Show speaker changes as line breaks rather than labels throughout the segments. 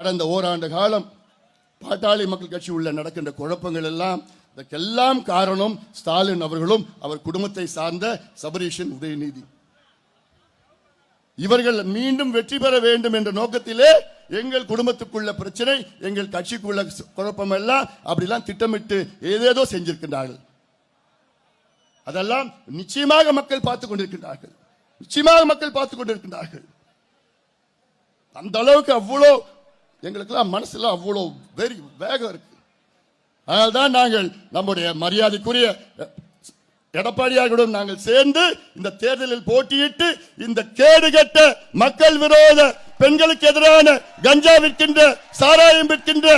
கடந்த ஓராண்டு காலம் பாட்டாளி மக்கள் கட்சி உள்ள நடக்கின்ற குழப்பங்கள் எல்லாம் இதற்கெல்லாம் காரணம் ஸ்டாலின் அவர்களும் அவர் குடும்பத்தை சார்ந்த சபரீஷன் உதயநிதி. இவர்கள் மீண்டும் வெற்றி பெற வேண்டும் என்ற நோக்கத்திலே எங்கள் குடும்பத்துக்குள்ள பிரச்சனை, எங்கள் கட்சிக்குள்ள குழப்பம் எல்லாம் அப்படிலாம் திட்டமிட்டு ஏதேதோ செஞ்சிருக்கின்றார்கள். அதெல்லாம் நிச்சயமாக மக்கள் பார்த்துக் கொண்டிருக்கின்றார்கள். நிச்சயமாக மக்கள் பார்த்துக் கொண்டிருக்கின்றார்கள். அந்த அளவுக்கு அவ்வளோ எங்களுக்கெல்லாம் மனசுல அவ்வளோ வேகம் இருக்கு. அதனால்தான் நாங்கள் நம்முடைய மரியாதைக்குரிய எடப்பாடியார்களுடன் நாங்கள் சேர்ந்து இந்த தேர்தலில் போட்டியிட்டு இந்த கேடுகட்ட மக்கள் விரோத பெண்களுக்கு எதிரான கஞ்சா விற்கின்ற, சாராயம் விற்கின்ற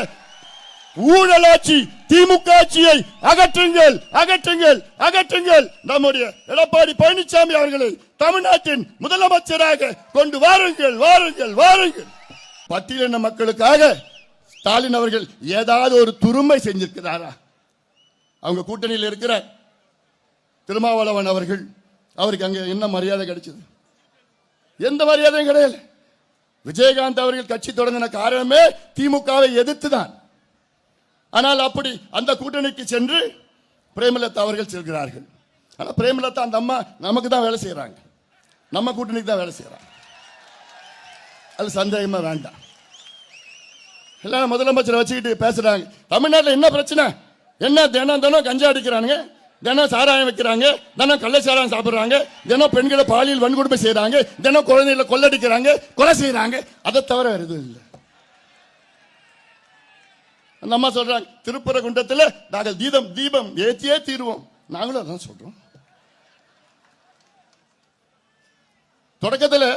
ஊழலாட்சி திமுக ஆட்சியை அகற்றுங்கள், அகற்றுங்கள், அகற்றுங்கள். நம்முடைய எடப்பாடி பழனிசாமி அவர்களை தமிழ்நாட்டின் முதலமைச்சராக கொண்டு வாருங்கள், வாருங்கள், வாருங்கள். பட்டியலின மக்களுக்காக ஸ்டாலின் அவர்கள் ஏதாவது ஒரு துரும்பை செஞ்சிருக்கிறாரா? அவங்க கூட்டணியில் இருக்கிற திருமாவளவன் அவர்கள், அவருக்கு அங்க என்ன மரியாதை கிடைச்சது? எந்த மரியாதையும் கிடையாது. விஜயகாந்த் அவர்கள் கட்சி தொடங்கின காரணமே திமுகவை எதிர்த்துதான். ஆனால் அப்படி அந்த கூட்டணிக்கு சென்று பிரேமலதா அவர்கள் செல்கிறார்கள். ஆனா பிரேமலதா அந்த அம்மா நமக்கு தான் வேலை செய்யறாங்க, நம்ம கூட்டணிக்கு தான் வேலை செய்யறாங்க. அது சந்தேகமா வேண்டாம். எல்லாம் முதலமைச்சரை வச்சுக்கிட்டு பேசுறாங்க. தமிழ்நாட்டில் என்ன பிரச்சனை? என்ன தினம் தினம் கஞ்சா அடிக்கிறாங்க, தினம் சாராயம் வைக்கிறாங்க, தினம் கள்ள சாராயம் சாப்பிடுறாங்க, தினம் பெண்களை பாலியல் வன்கொடுமை செய்யறாங்க, தினம் குழந்தைகளை கொள்ளடிக்கிறாங்க, கொலை செய்யறாங்க. அதை தவிர வேற எதுவும் இல்லை. அந்த அம்மா சொல்றாங்க, திருப்பரங்குன்றத்தில் நாங்கள் தீபம் ஏற்றியே தீருவோம். நாங்களும் அதான் சொல்றோம். தொடக்கத்தில்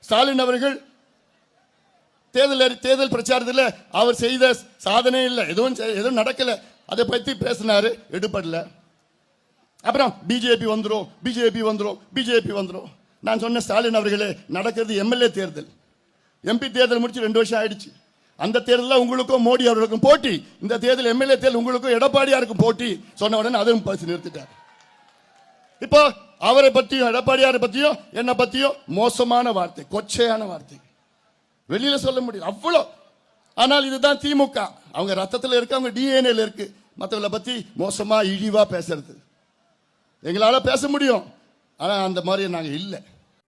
ஸ்டாலின் அவர்கள் தேர்தல் பிரச்சாரத்தில் அவர் செய்த சாதனை இல்லை, எதுவும் நடக்கல, அதை பத்தி பேசினாரு, எடுபடல. அப்புறம் பிஜேபி வந்துரும், பிஜேபி வந்துரும், பிஜேபி வந்துரும். நான் சொன்ன ஸ்டாலின் அவர்களே, நடக்கிறது எம்எல்ஏ தேர்தல். எம்பி தேர்தல் முடிச்சு 2 வருஷம் ஆயிடுச்சு. அந்த தேர்தலில் உங்களுக்கும் மோடி அவர்களுக்கும் போட்டி, இந்த தேர்தல் எம்எல்ஏ தேர்தல் உங்களுக்கும் எடப்பாடியாருக்கும் போட்டி சொன்ன உடனே அதுவும் பேசி நிறுத்திட்டார். இப்போ அவரை பத்தியும் எடப்பாடியாரை பத்தியும் என்ன பத்தியும் மோசமான வார்த்தை, கொச்சையான வார்த்தை வெளியில சொல்ல முடியும் அவ்வளோ. ஆனால் இதுதான் திமுக, அவங்க ரத்தத்தில் இருக்கு, அவங்க டிஎன்ஏல இருக்கு. மற்றவங்களை பத்தி மோசமா இழிவா பேசுறது எங்களால பேச முடியும், ஆனா அந்த மாதிரி நாங்க இல்லை.